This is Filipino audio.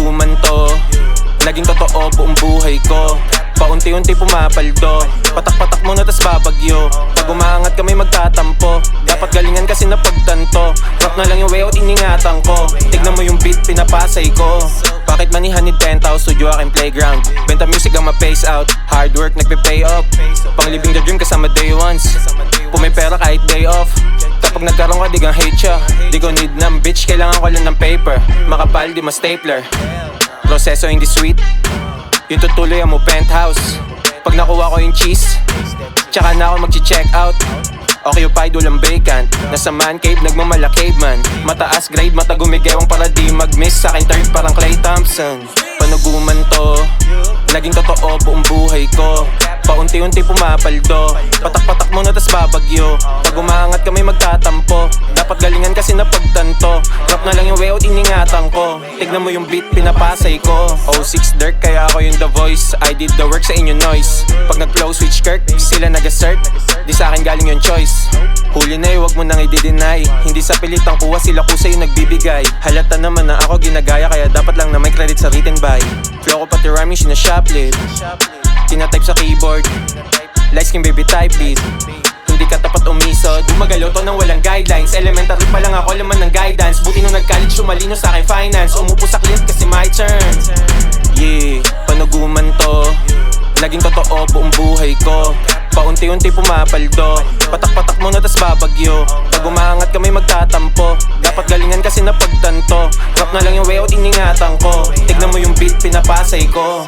Panaguman to, naging totoo buong buhay ko. Paunti-unti pumapaldo, patak-patak muna tas babagyo. Pag umaangat kami magtatampo, dapat galingan kasi napagtanto. Rap na lang yung way out, iningatan ko. Tignan mo yung beat, pinapasay ko. Bakit manihan ni 10,000 studio aking playground? Benta music ang ma-pace out, hard work nagpe-pay off. Pang-living the dream kasama day ones, pumay pera kahit day off. Kapag nagkaroon ka, di kang hate siya. Di ko need ng bitch, kailangan ko lang ng paper. Makapal, di ma-stapler. Proseso hindi sweet, yung tutuloy ang mo penthouse. Pag nakuha ko yung cheese, tsaka na ako magchi-check out. Occupied, walang vacant. Nasa man cave, nagmamala caveman. Mataas grade, mata gumigewang para di mag-miss. Sa akin third parang Klay Thompson. Panaguman to, naging totoo buong buhay ko. Paunti-unti pumapaldo, patak-patak muna tas babagyo. Pag umaangat kami magtatampo, dapat galingan kasi napagtanto. Rap na lang yung way out, iningatan ko. Tignan mo yung beat, pinapasay ko. 06 Dirk, kaya ako yung the voice. I did the work sa inyo noise. Pag nag-flow switch Kirk, sila nag-assert. Di sa akin galing yung choice. Huli na wag mo nang i-deny. Hindi sa pilitang kuha, sila kusa yung nagbibigay. Halata naman na ako ginagaya, kaya dapat lang na may credit sa written by. Flow ko pati rhyming, sinashoplift. Tinatype sa keyboard, light skin baby type beat. Hindi ka tapat umisod, gumagalaw to nang walang guidelines. Elementary pa lang ako, laman ng guidance. Buti nung nag-college, sumalino sa akin finance. Umupo sa cliff kasi my turn. Yeah, panaguman to, naging totoo buong buhay ko. Paunti-unti pumapaldo, patak-patak muna tas babagyo. Pag umaangat kami magtatampo, dapat galingan kasi napagtanto. Rap na lang yung way out, iningatan ko. Tignan mo yung beat, pinapasay ko.